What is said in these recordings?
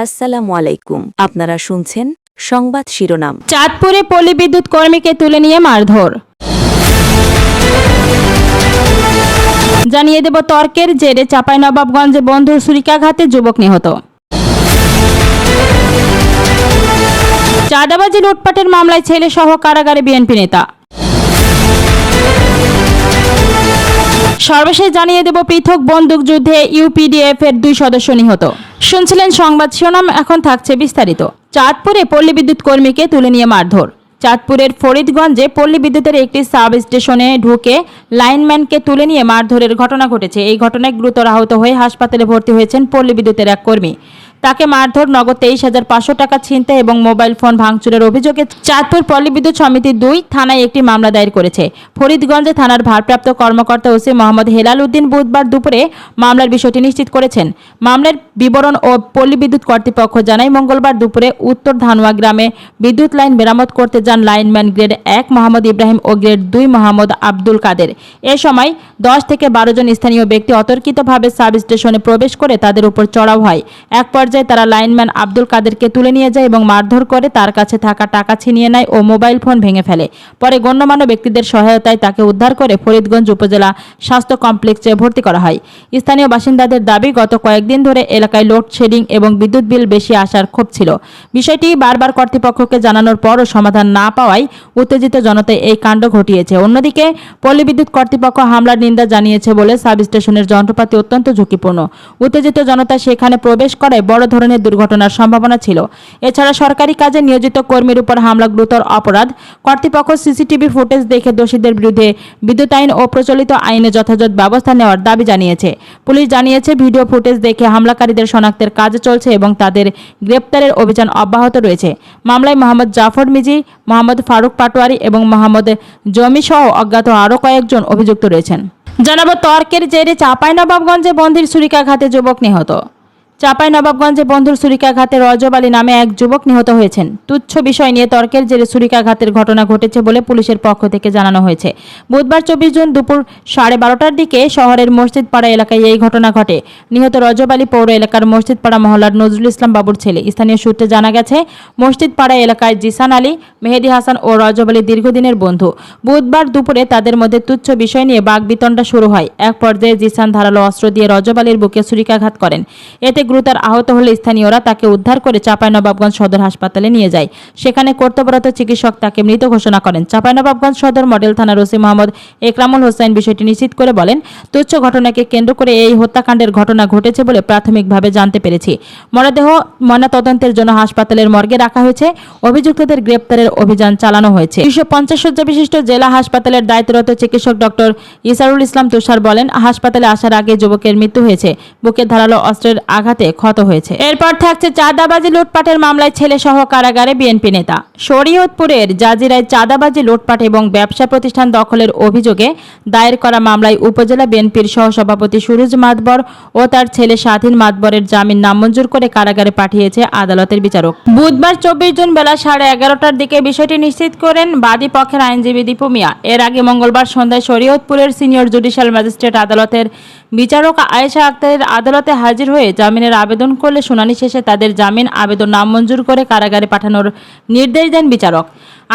আসসালামু আলাইকুম। আপনারা শুনছেন সংবাদ শিরোনাম। চাঁদপুরে পল্লী বিদ্যুৎ কর্মীকে তুলে নিয়ে মারধর। জানিয়ে দেব তর্কের জেরে চাঁপাইনবাবগঞ্জে বন্ধুর ছুরিকাঘাতে যুবক নিহত। চাঁদাবাজি লুটপাটের মামলায় ছেলে সহ কারাগারে বিএনপি নেতা। সর্বশেষ জানিয়ে দেব পৃথক বন্দুক যুদ্ধে ইউপিডিএফ এর 2 সদস্য নিহত। শুনছিলেন সংবাদ শিরোনাম, এখন থাকছে বিস্তারিত। চাঁদপুরে পল্লী বিদ্যুৎ কর্মীকে তুলে নিয়ে মারধর। চাঁদপুরের ফরিদগঞ্জে পল্লী বিদ্যুতের একটি সাব স্টেশনে ঢুকে লাইনম্যানকে তুলে নিয়ে মারধরের ঘটনা ঘটেছে। এই ঘটনায় গুরুতর আহত হয়ে হাসপাতালে ভর্তি হয়েছেন পল্লী বিদ্যুতের এক কর্মী। তাকে মারধর, নগদ 23,500 টাকা ছিনতাই এবং মোবাইল ফোন ভাঙচুরের অভিযোগে চাঁদপুর পল্লী বিদ্যুৎ সমিতি 2 থানায় একটি মামলা দায়ের করেছে। ফরিদগঞ্জে থানার ভারপ্রাপ্ত কর্মকর্তা ওসি মোহাম্মদ হেলাল উদ্দিন বুধবার দুপুরে মামলার বিষয়টি নিশ্চিত করেছেন। মামলার বিবরণ ও পল্লী বিদ্যুৎ কর্তৃপক্ষ জানায়, মঙ্গলবার দুপুরে উত্তর ধানুয়া গ্রামে বিদ্যুৎ লাইন মেরামত করতে যান লাইনম্যান গ্রেড 1 মোহাম্মদ ইব্রাহিম ও গ্রেড 2 মোহাম্মদ আব্দুল কাদের। এ সময় 10 থেকে 12 জন স্থানীয় ব্যক্তি অতর্কিতভাবে সাব স্টেশনে প্রবেশ করে তাদের উপর চড়াও হয়। এক পর্যায়ে তারা লাইনম্যান আব্দুল কাদেরকে তুলে নিয়ে যায় এবং মারধর করে তার কাছে থাকা টাকা ছিনিয়ে নেয় ও মোবাইল ফোন ভেঙে ফেলে। পরে গণ্যমান্য ব্যক্তিদের সহায়তায় তাকে উদ্ধার করে ফরিদগঞ্জ উপজেলা স্বাস্থ্য কমপ্লেক্সে ভর্তি করা হয়। স্থানীয় বাসিন্দাদের দাবি, গত কয়েকদিন ধরে এলাকায় লোডশেডিং এবং বিদ্যুৎ বিল বেশি আসার ক্ষোভ ছিল। বিষয়টি বারবার কর্তৃপক্ষকে জানানোর পরও সমাধান না পাওয়ায় উত্তেজিত জনতায় এই কাণ্ড ঘটিয়েছে। অন্যদিকে পল্লী বিদ্যুৎ কর্তৃপক্ষ হামলার নিন্দা জানিয়েছে বলে সাব স্টেশনের যন্ত্রপাতি অত্যন্ত ঝুঁকিপূর্ণ। উত্তেজিত জনতা সেখানে প্রবেশ করায় বড় ধরনের দুর্ঘটনার সম্ভাবনা ছিল। এছাড়া সরকারি কাজে নিয়োজিত কর্মীর উপর হামলা গুরুতর অপরাধ। কর্তৃপক্ষ সিসিটিভি ফুটেজ দেখে দোষীদের বিরুদ্ধে বিদ্যুৎ আইন ও প্রচলিত আইনে যথাযথ ব্যবস্থা নেওয়ার দাবি জানিয়েছে। পুলিশ জানিয়েছে, ভিডিও ফুটেজ দেখে হামলাকারীদের শনাক্তের কাজ চলছে এবং তাদের গ্রেপ্তারের অভিযান অব্যাহত রয়েছে। মামলায় মোহাম্মদ জাফর মিজি, মোহাম্মদ ফারুক পাটোয়ারি এবং মোহাম্মদ জমি সহ অজ্ঞাত আরও কয়েকজন অভিযুক্ত রয়েছেন। জানাবো তর্কের জেরে চাঁপাইনবাবগঞ্জে বন্ধুর ছুরিকাঘাতে যুবক নিহত। চাঁপাইনবাবগঞ্জে বন্ধুর ছুরিকাঘাতে রজব আলী নামে এক যুবক নিহত হয়েছেন। তুচ্ছ বিষয় নিয়ে তর্কের জেরে ছুরিকাঘাতের ঘটনা ঘটেছে বলে পুলিশের পক্ষ থেকে জানানো হয়েছে। বুধবার 24 জুন দুপুর 12:30টার দিকে শহরের মসজিদপাড়া এলাকায় এই ঘটনা ঘটে। নিহত রজব আলী পৌর এলাকার মসজিদপাড়া মহল্লার নজরুল ইসলাম বাবুর ছেলে। স্থানীয় সূত্রে জানা গেছে, মসজিদপাড়া এলাকায় জিসান আলী, মেহেদি হাসান ও রজব আলী দীর্ঘদিনের বন্ধু। বুধবার দুপুরে তাদের মধ্যে তুচ্ছ বিষয় নিয়ে বাকবিতণ্ডা শুরু হয়। এক পর্যায়ে জিসান ধারালো অস্ত্র দিয়ে রজব আলীর বুকে ছুরিকাঘাত করেন। এতে গুরুতর আহত হলে স্থানীয়রা তাকে উদ্ধার করে চাঁপাইনবাবগঞ্জ সদর হাসপাতালে নিয়ে যায়। সেখানে কর্তব্যরত চিকিৎসক তাকে মৃত ঘোষণা করেন। চাঁপাইনবাবগঞ্জ সদর মডেল থানার ওসি মোহাম্মদ একরামুল হোসেন বিষয়টি নিশ্চিত করে বলেন, তুচ্ছ ঘটনাকে কেন্দ্র করে এই হত্যাকাণ্ডের ঘটনা ঘটেছে বলে প্রাথমিকভাবে জানতে পেরেছি। মরদেহ ময়নাতদন্তের জন্য হাসপাতালের মর্গে রাখা হয়েছে। অভিযুক্তদের গ্রেপ্তারের অভিযান চালানো হয়েছে। 250 শয্যা বিশিষ্ট জেলা হাসপাতালের দায়িত্বরত চিকিৎসক ডক্টর ইসারুল ইসলাম তুষার বলেন, হাসপাতালে আসার আগে যুবকের মৃত্যু হয়েছে। বুকে ধারালো অস্ত্রের আঘাতে ক্ষত হয়েছে। এরপর থাকছে চাঁদাবাজি লুটপাটের মামলায় ছেলে সহ কারাগারে বিএনপি নেতা। শরীয়তপুরের জাজিরায় চাঁদাবাজি লুটপাট এবং ব্যবসা প্রতিষ্ঠান দখলের অভিযোগে দায়ের করা মামলায় উপজেলা বিএনপির সহসভাপতি সুরুজ মাতবর ও তার ছেলে স্বাধীন মাতবরের জামিন নামঞ্জুর করে কারাগারে পাঠিয়েছে আদালতের বিচারক। বুধবার 24 জুন বেলা 11:30টার দিকে বিষয়টি নিশ্চিত করেন বাদী পক্ষের আইনজীবী দীপু মিয়া। এর আগে মঙ্গলবার সন্ধ্যায় শরীয়তপুরের সিনিয়র জুডিশিয়াল ম্যাজিস্ট্রেট আদালতের বিচারক আয়েশা আক্তারের আদালতে হাজির হয়ে জামিনের আবেদন করলে শুনানি শেষে তাদের জামিন আবেদন নামঞ্জুর করে কারাগারে পাঠানোর নির্দেশ দেন বিচারক।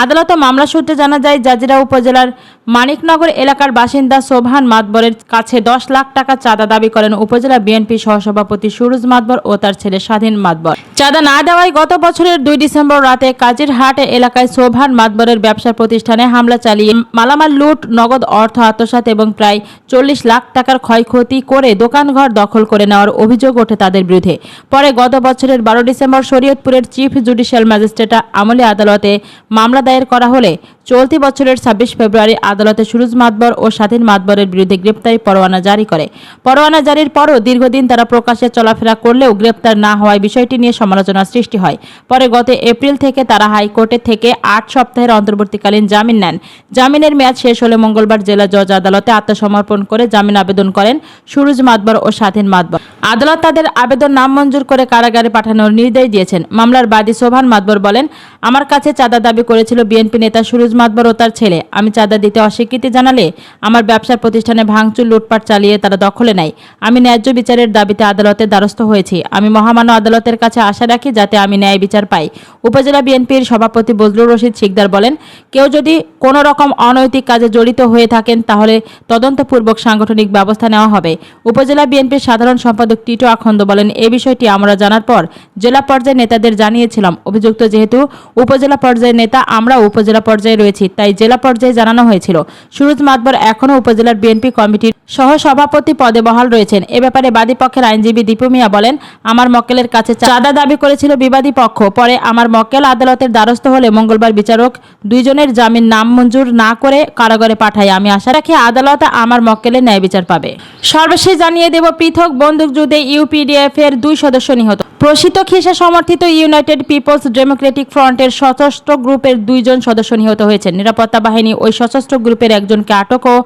আদালতে মামলা সূত্রে জানা যায়, জাজিরা উপজেলার মানিকনগর এলাকার বাসিন্দা সোবহান মাতবরের কাছে 10 লাখ টাকা চাঁদা দাবি করেন উপজেলা বিএনপি সহসভাপতি সুরুজ মাতবর ও তার ছেলে স্বাধীন মাতবর। চাঁদা না দেওয়ায় গত বছরের 2 ডিসেম্বর রাতে কাজিরহাট এলাকায় সোবহান মাতবরের ব্যবসা প্রতিষ্ঠানে হামলা চালিয়ে মালামাল লুট, নগদ অর্থ আত্মসাৎ এবং প্রায় 40 লাখ টাকার ক্ষয়ক্ষতি করে দোকানঘর দখল করে নেওয়ার অভিযোগ ওঠে তাদের বিরুদ্ধে। পরে গত বছরের 12 ডিসেম্বর শরীয়তপুরের চিফ জুডিশিয়াল ম্যাজিস্ট্রেট আমলে আদালতে মামলা দায়ের করা হলে চলতি বছরের 26 ফেব্রুয়ারি আদালতে সুরুজ মাতবর ও স্বাধীন মাতবরের বিরুদ্ধে গ্রেপ্তারি পরোয়ানা জারি করে। পরোয়ানা জারির পরও দীর্ঘদিন তারা প্রকাশ্যে চলাফেরা করলেও গ্রেপ্তার না হওয়ায় বিষয়টি নিয়ে সমালোচনার সৃষ্টি হয়। পরে গত এপ্রিল থেকে তারা হাইকোর্টে থেকে 8 সপ্তাহের অন্তর্বর্তীকালীন জামিন নেন। জামিনের মেয়াদ শেষ হলে মঙ্গলবার জেলা জজ আদালতে আত্মসমর্পণ করে জামিন আবেদন করেন সুরুজ মাতবর ও স্বাধীন মাতবর। আদালত তাদের আবেদন নামঞ্জুর করে কারাগারে পাঠানোর নির্দেশ দিয়েছেন। মামলার বাদী সোবহান মাতবর বলেন, আমার কাছে চাঁদা দাবি করেছিল বিএনপি নেতা সুরজ মাতবর ও তার ছেলে। আমি চাঁদা দিতে অস্বীকৃতি জানালে আমার ব্যবসার প্রতিষ্ঠানে ভাঙচুর লুটপাট চালিয়ে তারা দখলে নেয়। আমি ন্যায্য বিচারের দাবিতে আদালতের দ্বারস্থ হয়েছি। আমি মহামান্য আদালতের কাছে আশা রাখি যাতে আমি ন্যায় বিচার পাই। উপজেলা বিএনপির সভাপতি বজলুর রশিদ শিকদার বলেন, কেউ যদি কোনো রকম অনৈতিক কাজে জড়িত হয়ে থাকেন তাহলে তদন্তপূর্বক সাংগঠনিক ব্যবস্থা নেওয়া হবে। উপজেলা বিএনপির সাধারণ সম্পাদক টিটো আখন্দ বলেন, এই বিষয়টি আমরা জানার পর জেলা পর্যায়ের নেতাদের জানিয়েছিলাম। অভিযুক্ত যেহেতু উপজেলা পর্যায়ের নেতা, আমরা উপজেলা পর্যায়ে রয়েছি, তাই জেলা পর্যায়ে জানানো হয়েছিল। সুরজ মাতবর এখনও উপজেলার বিএনপি কমিটির সহসভাপতি পদে বহাল রয়েছেন। এ ব্যাপারে বাদী পক্ষের আইনজীবী দীপু মিয়া বলেন, আমার মক্কেলের কাছে চাঁদা দাবি করেছিল বিবাদী পক্ষ। পরে আমার মক্কেল আদালতের দ্বারস্থ হলে মঙ্গলবার বিচারক দুইজনের জামিন নামঞ্জুর না করে কারাগারে পাঠায়। আমি আশা রাখি আদালত আমার মক্কেলের ন্যায় বিচার পাবে। সর্বশেষ জানিয়ে দেব, পৃথক বন্দুকযুদ্ধে ইউপিডিএফ এর 2 সদস্য নিহত। প্রসিত খিসা সমর্থিত ইউনাইটেড পিপলস ডেমোক্রেটিক ফ্রন্টের সশস্ত্র গ্রুপের 2 জন সদস্য নিহত হয়েছেন। নিরাপত্তা বাহিনী ওই সশস্ত্র গ্রুপের একজনকে আটক ও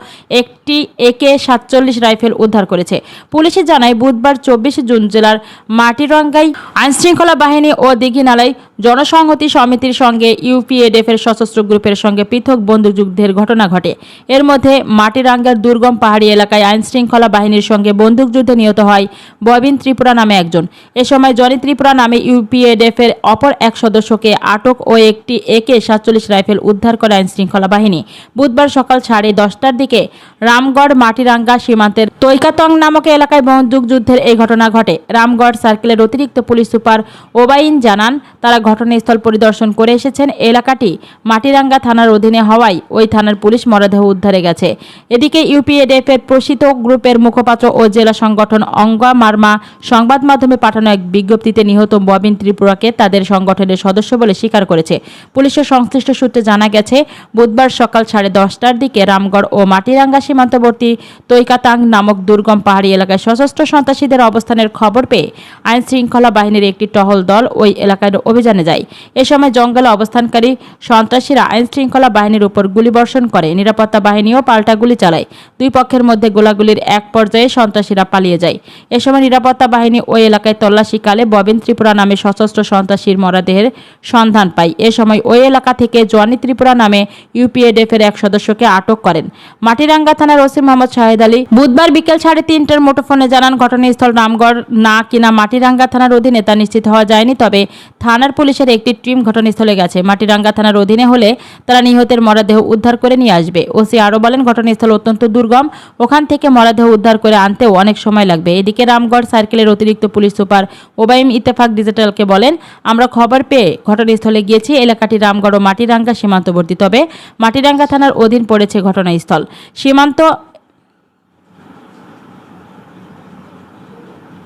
একটি AK-47 রাইফেল উদ্ধার করেছে। পুলিশে জানায়, বুধবার 24 জুন জেলার মাটিরাঙ্গায় আইনশৃঙ্খলা বাহিনী ও দীঘিনালায় জনসংহতি সমিতির সঙ্গে ইউপিএডিএফ এর সশস্ত্র গ্রুপের সঙ্গে পৃথক বন্দুকযুদ্ধের ঘটনা ঘটে। এর মধ্যে মাটিরাঙ্গার দুর্গম পাহাড়ি এলাকায় আইনশৃঙ্খলা বাহিনীর সঙ্গে বন্দুকযুদ্ধে নিহত হয় ববিন ত্রিপুরা নামে একজন। এ সময় জনি ত্রিপুরা নামে ইউপিএডিএফ এর অপর এক সদস্যকে আটক ও একটি AK-47 রাইফেল উদ্ধার করে আইনশৃঙ্খলা বাহিনী। বুধবার সকাল 10:30টার দিকে রামগড় মাটিরাঙ্গা সীমান্তের তৈকাতং নামক এলাকায় বন্দুকযুদ্ধের এই ঘটনা ঘটে। রামগড় সার্কেলের অতিরিক্ত পুলিশ সুপার ওবাইন জানান, তারা ঘটনাস্থল পরিদর্শন করে এসেছেন। এলাকাটি মাটিরাঙ্গা থানার অধীনে হওয়ায় ওই থানার পুলিশ মরদেহ উদ্ধারে গেছে। এদিকে ইউপিএডিএফ এর প্রসিত গ্রুপের মুখপাত্র ও জেলা সংগঠন অঙ্গা মার্মা সংবাদ মাধ্যমে পাঠানো এক বিজ্ঞপ্তিতে নিহত ববিন ত্রিপুরাকে তাদের সংগঠনের সদস্য বলে স্বীকার করেছে। পুলিশের সংশ্লিষ্ট সূত্রে জানা গেছে, বুধবার সকাল 10:30টার দিকে রামগড় ও মাটিরাঙ্গা সীমান্তবর্তী তৈকাতাং নামক দুর্গম পাহাড়ি এলাকায় সশস্ত্র সন্ত্রাসীদের অবস্থানের খবর পেয়ে আইন শৃঙ্খলা বাহিনীর একটি টহল দল ওই এলাকায় অভিযানে যায়। এ সময় জঙ্গলে অবস্থানকারী সন্ত্রাসীরা আইন শৃঙ্খলা বাহিনীর উপর গুলিবর্ষণ করে। নিরাপত্তা বাহিনীও পাল্টা গুলি চালায়। দুই পক্ষের মধ্যে গোলাগুলির এক পর্যায়ে সন্ত্রাসীরা পালিয়ে যায়। এ সময় নিরাপত্তা বাহিনী ওই এলাকায় তল্লাশিকালে ববিন ত্রিপুরা নামে সশস্ত্র সন্ত্রাসীর মরদেহের সন্ধান পায়। এ সময় ওই এলাকা থেকে জনি ত্রিপুরা নামে ইউপিএডিএফ এর এক সদস্যকে আটক করেন। মাটিরাঙ্গা থানার ওসি মোহাম্মদ শাহেদ আলী বুধবার বিকেল 3:30টার মুঠোফোনে জানান, ঘটনাস্থল রামগড় না কিনা মাটিরাঙ্গা থানার অধীনে তা নিশ্চিত হওয়া যায়নি, তবে থানার পুলিশের একটি টিম ঘটনাস্থলে গেছে। মাটিরাঙ্গা থানার অধীনে হলে তারা নিহতের মরদেহ উদ্ধার করে নিয়ে আসবে। ওসি আরও বলেন, ঘটনাস্থল অত্যন্ত দুর্গম, ওখান থেকে মরদেহ উদ্ধার করে আনতেও অনেক সময় লাগবে। এদিকে রামগড় সার্কেলের অতিরিক্ত পুলিশ সুপার ওবাইম ইত্তেফাক ডিজিটালকে বলেন, আমরা খবর পেয়ে ঘটনাস্থলে গিয়েছি। এলাকাটি রামগড় ও মাটিরাঙ্গা সীমান্তবর্তী, তবে মাটিরাঙ্গা থানার অধীন পড়েছে ঘটনাস্থল। সীমান্ত